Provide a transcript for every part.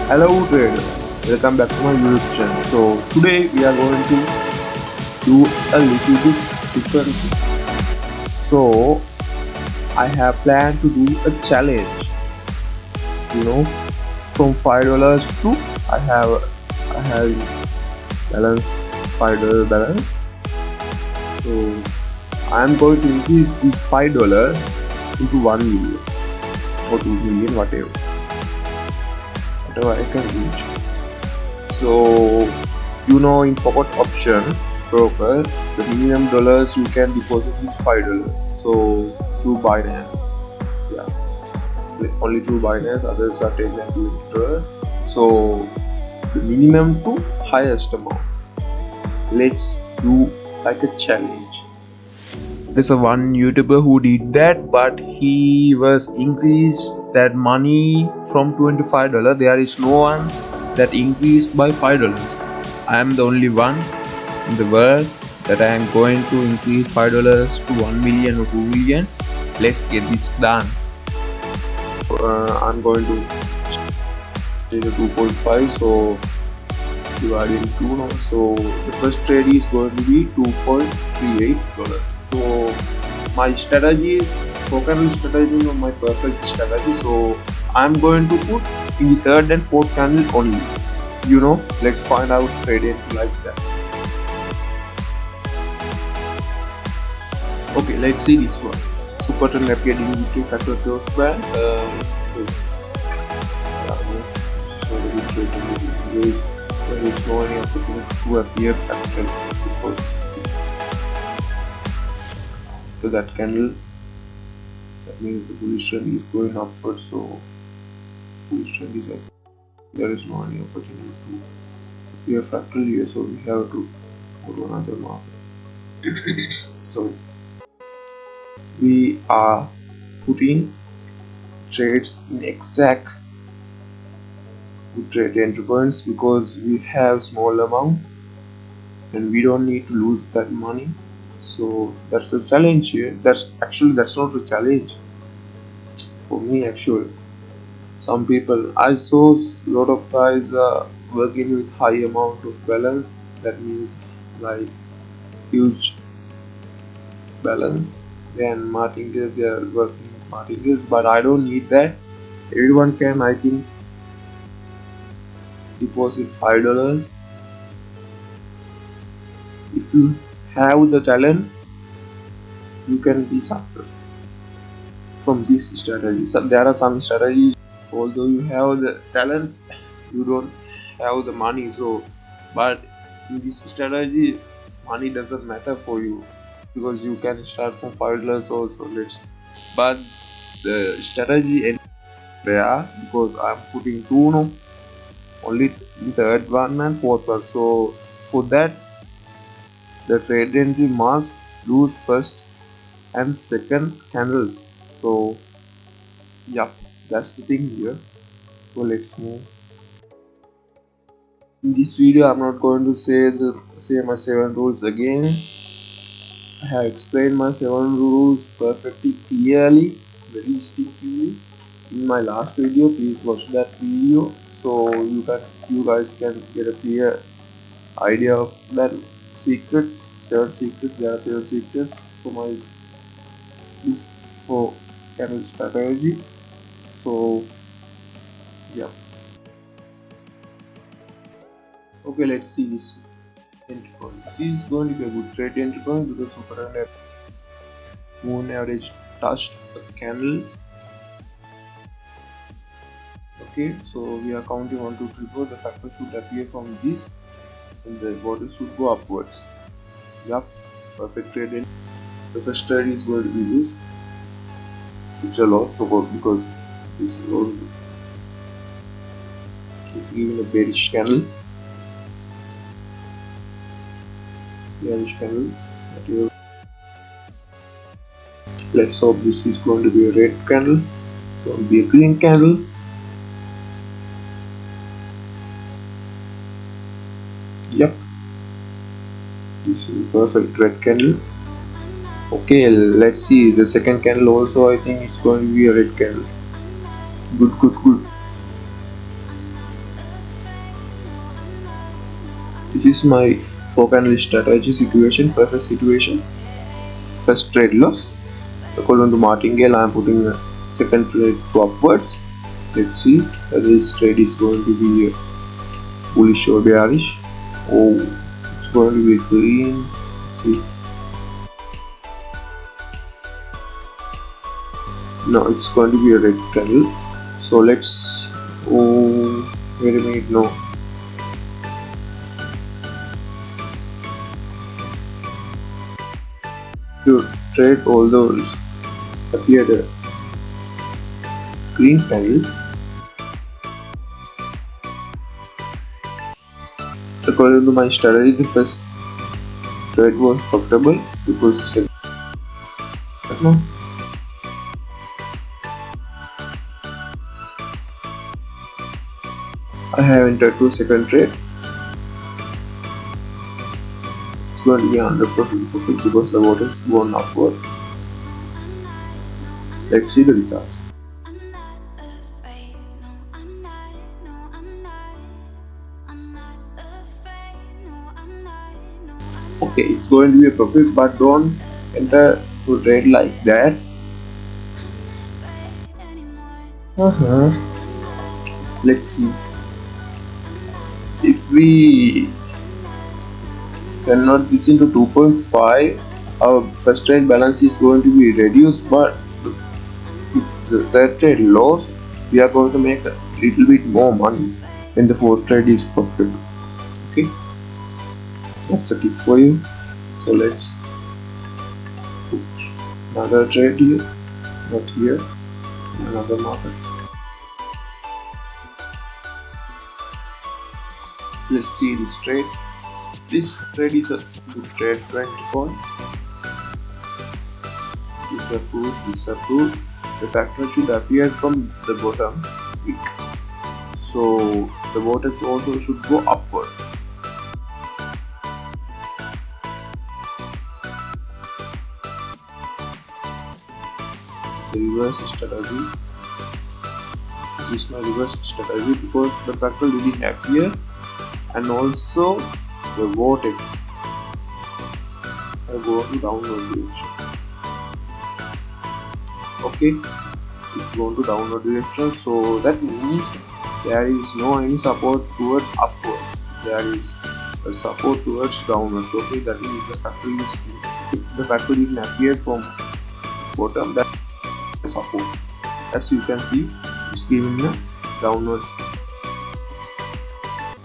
Hello trader, welcome back to my YouTube channel. So today we are going to do a little bit different thing. So I have planned to do a challenge. From $5 to I have balance $5 balance. So I am going to increase this $5 into 1 million or 2 million, whatever I can reach. So in pocket option broker, the minimum dollars you can deposit is $5. So through Binance, only through Binance, others are $10 and $20. So the minimum to highest amount. Let's do like a challenge. There's a one YouTuber who did that, but he was increased that money from $25. There is no one that increased by $5. I am the only one in the world that I am going to increase $5 to 1 million or 2 million. Let's get this done. I'm going to change to 2.5, so divided in 2 now. So the first trade is going to be $2.38. So my strategy is candle strategy, my perfect strategy. So I'm going to put in the third and fourth candle only. Let's find out trade it like that. Okay, let's see this one. Super trend appeared in between factor close band. There is no any opportunity to appear factor because to that candle, that means the bullish trend is going upward. So bullish trend is up. There is no any opportunity to appear factor here, so we have to go to another market. So we are putting trades in exact trade entry points because we have small amount and we don't need to lose that money. So that's the challenge here. That's not a challenge for me actually. Some people, I saw a lot of guys working with high amount of balance. That means like huge balance. Then martingales, they are working with martingales, but I don't need that. Everyone can, I think, deposit $5. If you have the talent, you can be success from this strategy. So there are some strategies, although you have the talent, you don't have the money. So but in this strategy, money doesn't matter for you because you can start from $5 also. But the strategy ends there because I'm putting two now, only the third one and fourth one. So for that, the trade entry must lose first and second candles. So yeah, that's the thing here. So let's move. In this video, I'm not going to say my 7 rules again. I have explained my 7 rules perfectly clearly, very distinctly in my last video. Please watch that video so you guys can get a clear idea of that secrets. 7 secrets. There are 7 secrets for for candle strategy. So yeah. Okay, let's see this entry point. This is going to be a good trade entry point because super and moon average touched a candle. Okay, so we are counting 1, 2, 3, 4. The factor should appear from this and the bottle should go upwards. Yep, perfect trade in. The first trade is going to be this. It's a loss because this loss is giving a bearish candle. Let's hope this is going to be a red candle. It's going to be a green candle. Yep, this is a perfect red candle. Okay, let's see the second candle also. I think it's going to be a red candle. Good. This is my 4 candle strategy situation, perfect situation. First trade loss. According to martingale, I am putting a second trade to upwards. Let's see whether this trade is going to be bullish or bearish. Oh, it's going to be green. Let's see. No, it's going to be a red candle. So let's. Oh, wait a minute. No. To trade, although it's appeared a green candle, according to my strategy, the first trade was profitable because no, I have entered to second trade. It's going to be 100% profit because the water is gone upward. Let's see the results. Okay, it's going to be a profit, but don't enter to trade like that. Let's see. If we cannot this into 2.5, our first trade balance is going to be reduced, but if the third trade loss, we are going to make a little bit more money when the fourth trade is profitable. Okay, that's a tip for you. So let's put another trade here, not here, another market. Let's see this trade. This trade is a good trade call. Disapproved. The factor should appear from the bottom weak. So the vortex also should go upward. The reverse strategy. This is my reverse strategy because the factor didn't appear, and also the vortex I go to downward direction. Okay, it's going to downward direction, so that means there is no any support towards upward. There is a support towards downward. Okay, that means the factor is, if the factor didn't appear from bottom, that is support. As you can see, it's giving a downward.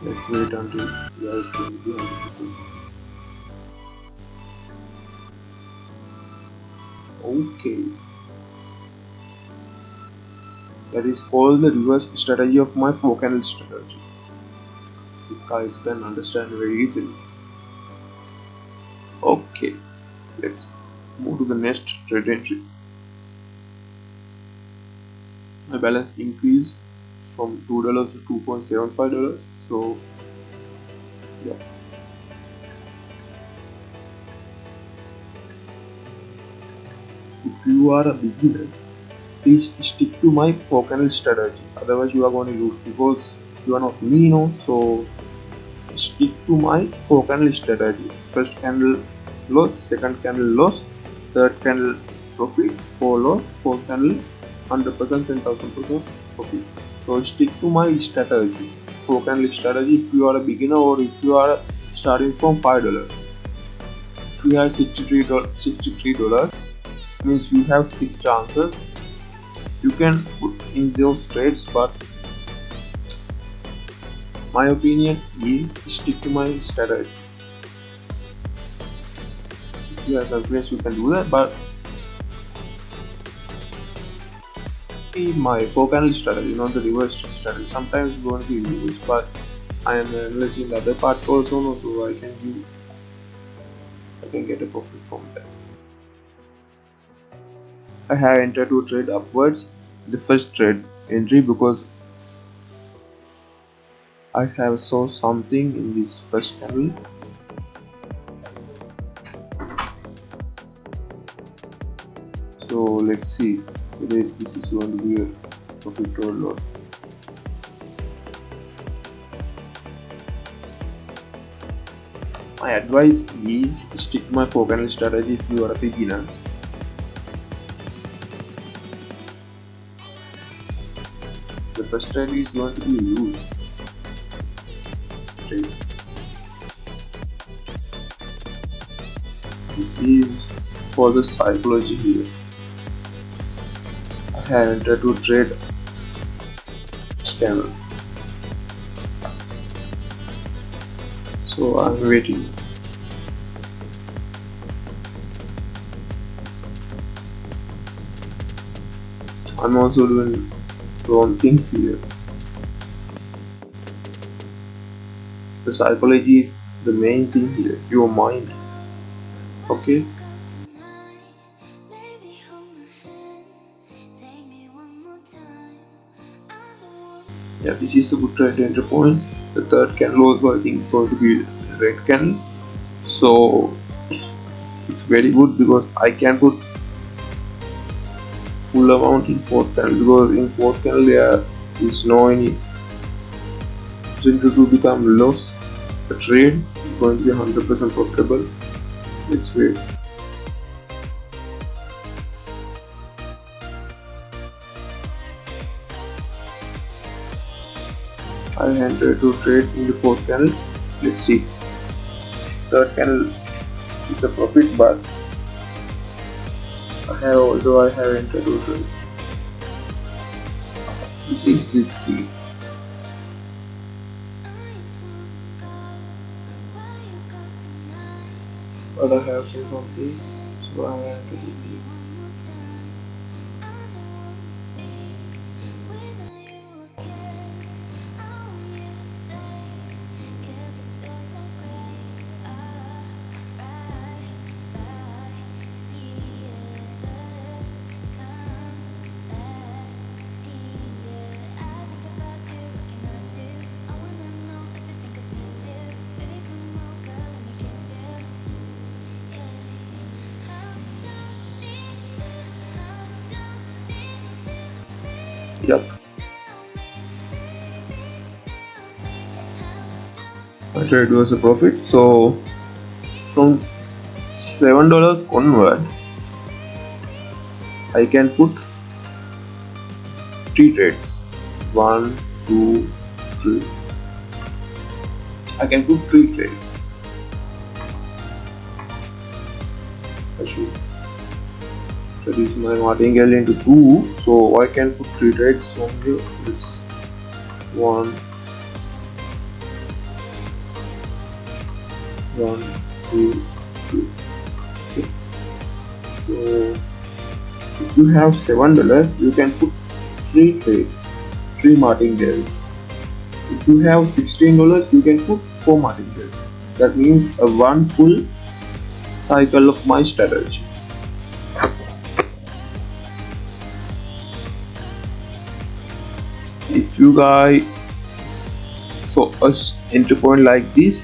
Let's wait until there is going to be 100%. Okay, that is all the reverse strategy of my 4 candle strategy. You guys can understand very easily. Okay, let's move to the next trade entry. My balance increased from $2 to $2.75. So yeah, if you are a beginner, please stick to my 4 candle strategy, otherwise you are going to lose because you are not me, so stick to my 4 candle strategy. First candle loss, second candle loss, third candle profit, 4 loss, fourth candle 100%, 10,000% profit. So stick to my strategy, 4 candle strategy. If you are a beginner or if you are starting from $5, if you have $63 means you have 6 chances. You can put in those trades, but my opinion is stick to my strategy. If you have confidence, you can do that, but my 4 candle strategy, not the reverse strategy. Sometimes it's going to be reverse, but I am analyzing the other parts also, so I can get a profit from that. I have entered to trade upwards, the first trade entry, because I have saw something in this first candle. So let's see whether this is going to be a profit or not. My advice is stick to my 4 candle strategy if you are a beginner. The first strategy is going to be loose trade. This is for the psychology here. I have entered to trade candle, so I'm waiting. I'm also doing wrong things here. The psychology is the main thing here, your mind. Okay? Yeah, this is a good trade entry point. The third candle also I think is going to be red candle. So it's very good because I can put full amount in fourth candle, because in fourth candle there is no any potential to become loss. The trade is going to be 100% profitable. Let's wait. I entered to trade in the fourth candle. Let's see. Third candle is a profit, but although I have entered to trade, this is risky. But I have seen from this, so I have to do it. Yep. My trade was a profit. So from $7 onward, I can put 3 trades. 1, 2, 3. I can put 3 trades. I should reduce my martingale into 2, so I can put 3 trades from here. This 1, 2, 3. Okay. So if you have $7, you can put 3 trades, 3 martingales. If you have $16, you can put 4 martingales. That means a 1 full cycle of my strategy. If you guys saw a entry point like this,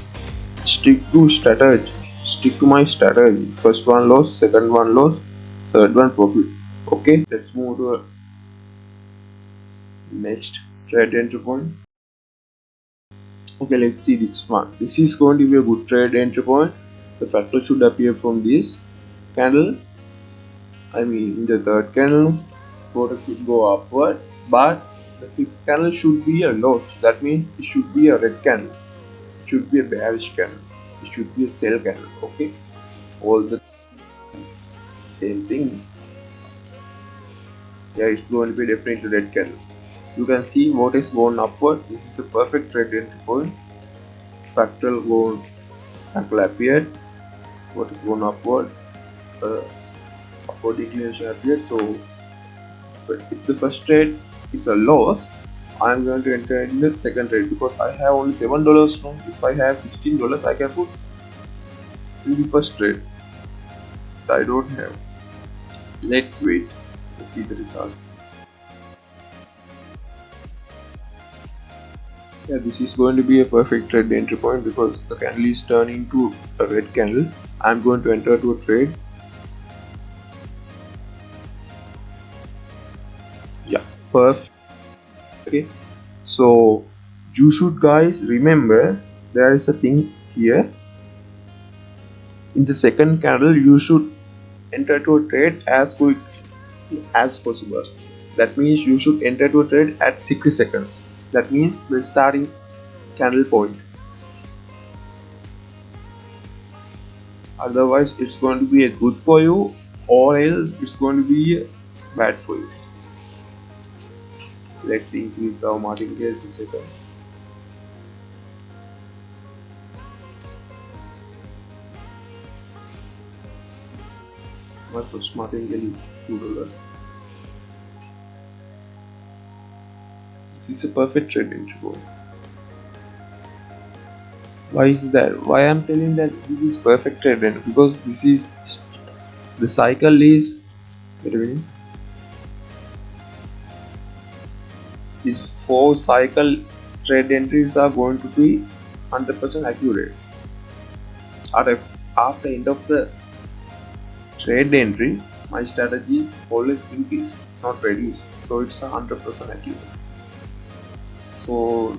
stick to strategy. Stick to my strategy. First one loss, second one loss, third one profit. Okay, let's move to next trade entry point. Okay, let's see this one. This is going to be a good trade entry point. The factor should appear from this candle. I mean, in the third candle, quotex should go upward, but the fifth candle should be a loss. That means it should be a red candle. It should be a bearish candle. It should be a sell candle. Okay, all the same thing. Yeah, it's going to be definitely red candle. You can see what is going upward. This is a perfect trade entry point. Fractal going appeared. What is going upward? Upward declination appeared. So if the first trade is a loss, I am going to enter in the second trade because I have only $7 now. If I have $16, I can put in the first trade. I don't have. Let's wait to see the results. Yeah, this is going to be a perfect trade entry point because the candle is turning to a red candle. I am going to enter to a trade. Yeah, perfect. Okay, so you should guys remember there is a thing here. in the second candle you should enter to a trade as quick as possible. That means you should enter to a trade at 60 seconds. That means the starting candle point. Otherwise it's going to be a good for you, or else it's going to be bad for you. Let's increase our martingale to second. My first martingale is $2. This is a perfect trade entry point. Why is that? Why I'm telling that this is perfect trade entry? Because this is the cycle is between these 4 cycle trade entries are going to be 100% accurate. After end of the trade entry, my strategy is always increase, not reduce. So it's 100% accurate. So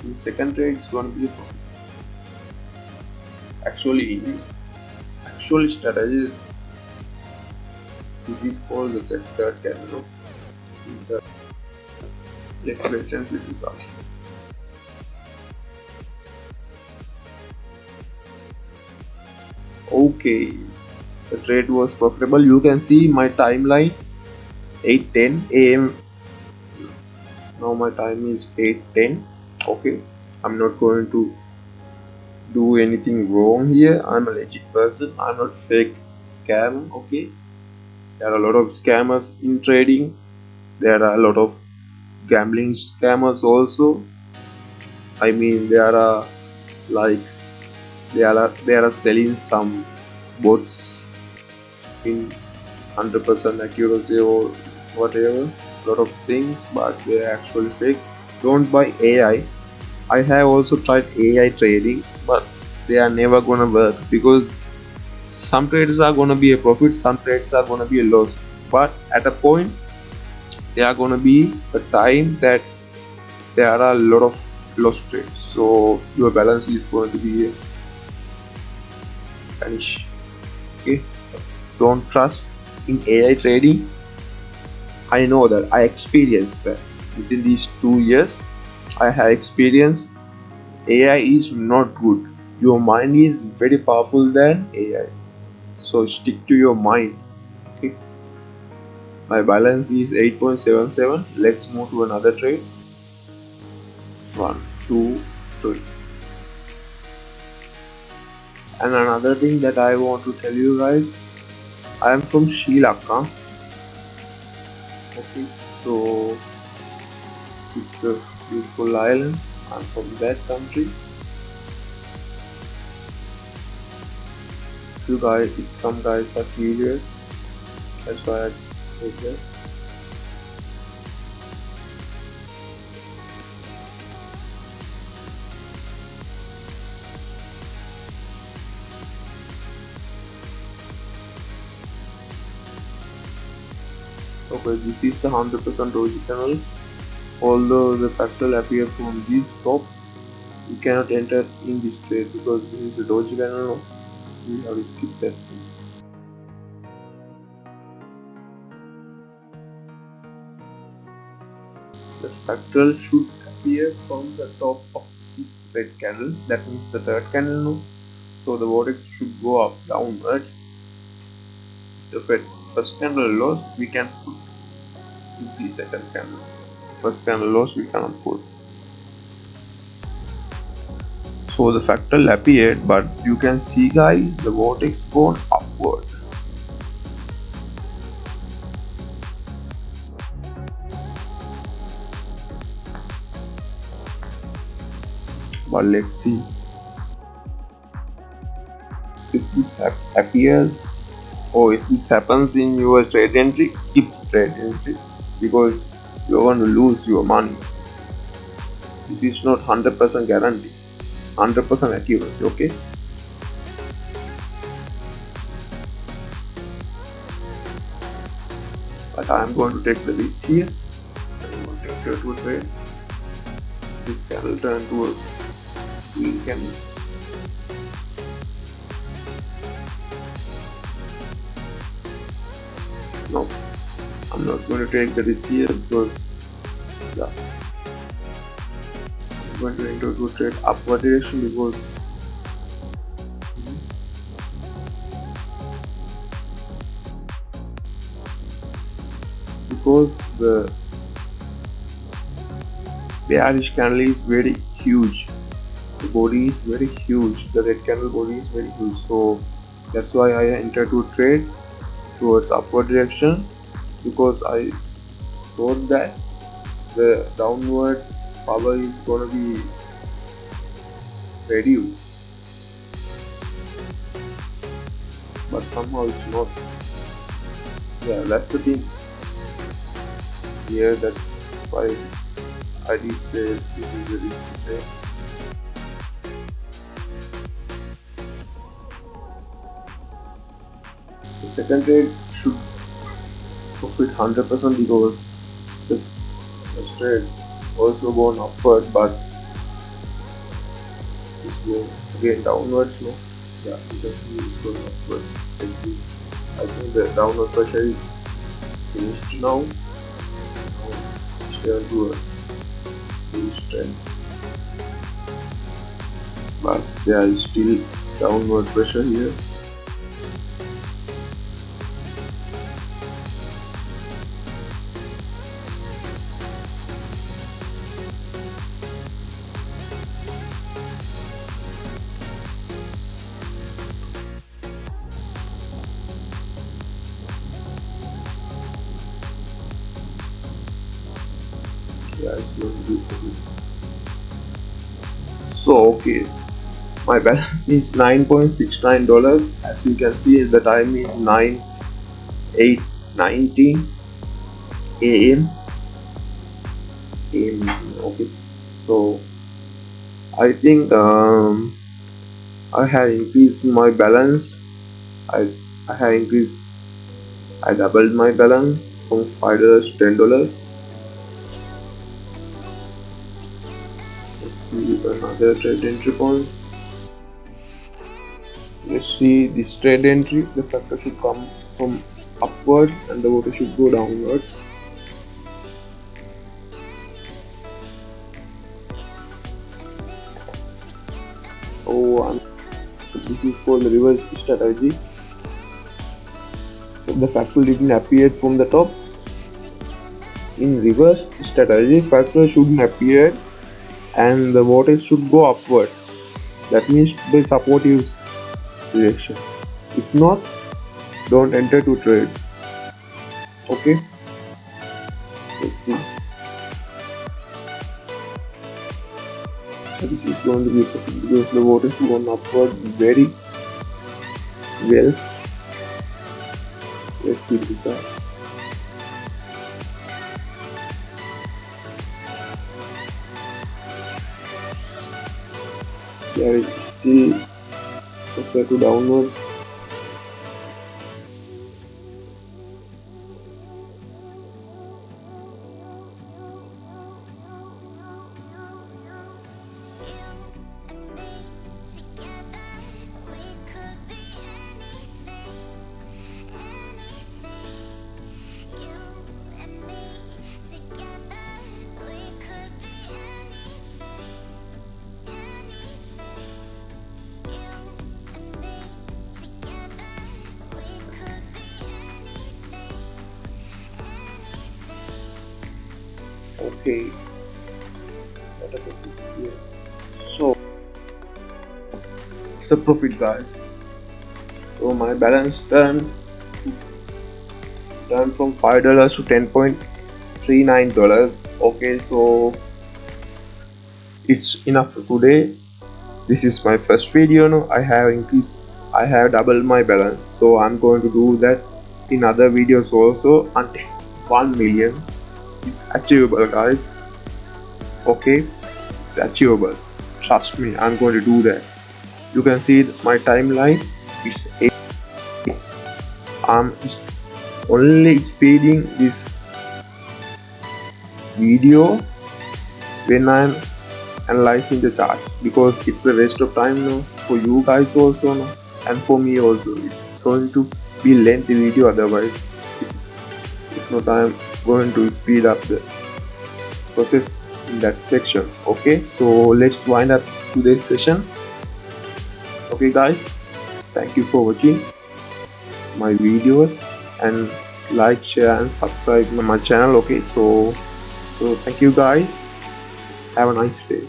in second trade it's going to be a profit. Actually strategy, this is called the third candle. Let's wait and see the results. Okay, the trade was profitable. You can see my timeline 8:10 AM. Now my time is 8:10. Okay, I'm not going to do anything wrong here. I'm a legit person. I'm not fake scam. Okay, there are a lot of scammers in trading. There are a lot of gambling scammers also. I mean, there are selling some bots in 100% accuracy or whatever, lot of things, but they are actually fake. Don't buy AI. I have also tried AI trading, but they are never gonna work, because some trades are gonna be a profit, some trades are gonna be a loss, but at a point there are gonna be a time that there are a lot of loss trades, so your balance is going to be vanish. Okay, don't trust in AI trading. I know that, I experienced that within these 2 years. I have experienced AI is not good. Your mind is very powerful than AI, so stick to your mind. Okay, my balance is 8.77. Let's move to another trade. 1, 2, 3. And another thing that I want to tell you guys, I am from Sri Lanka. Okay, so it's a beautiful island. I'm from that country. If some guys are curious, that's why I said that. Okay, this is the 100% original. Although the fractal appears from this top, you cannot enter in this trade because this is the doji channel. We have to skip that thing. The fractal should appear from the top of this red candle. That means the third candle now. So the vortex should go up downwards. The first candle lost, we can put in the second candle. First candle lost, we cannot put. So the fractal appeared, but you can see guys, the vortex gone upward. But let's see if it appears, or if this happens in your trade entry, skip trade entry, because you're going to lose your money. This is not 100% guarantee, 100% accuracy. Okay, but I am going to take the risk here. I'm going to enter to a trade. This candle turn to a green candle. No, I'm not going to take the risk here because yeah, I'm going to enter to trade upward direction because the bearish candle is very huge. The body is very huge. The red candle body is very huge. So that's why I entered to trade towards upward direction, because I thought that the downward power is gonna be reduced, but somehow it's not. Yeah, that's the thing here. That's why I did say this is a risky trade. The second trade should profit 100% because the first trade also gone upward, but it's going again downwards. No, yeah, you can see it's going upward. I think the downward pressure is finished now. It's turn to a huge trend, but there is still downward pressure here. Yeah, it's going to be good. So okay, my balance is $9.69. As you can see, the time is 9:19 a.m. Okay, so I think I have increased my balance. I have increased. I doubled my balance from $5 to $10. Let's see another trade entry point. Let's see this trade entry. The factor should come from upward and the water should go downwards. Oh, this is for the reverse strategy. The factor didn't appear from the top. In reverse strategy, factor shouldn't appear and the water should go upward. That means the supportive direction. If not, don't enter to trade. Okay, let's see. So this is going to be perfect because the water is going upward very well. Let's see this out. There is still pressure to downward. Okay, so it's a profit, guys. So my balance turned from $5 to $10.39. Okay, so it's enough for today. This is my first video. No, I have doubled my balance, so I'm going to do that in other videos also until 1 million. It's achievable, guys. Okay, it's achievable, trust me. I'm going to do that. You can see my timeline. It's 8. I'm only speeding this video when I'm analyzing the charts, because it's a waste of time now for you guys also, no? And for me also. It's going to be lengthy video otherwise. If not, I am going to speed up the process in that section. Okay, so let's wind up today's session. Okay guys, thank you for watching my videos, and like, share and subscribe to my channel. Okay, so thank you guys, have a nice day.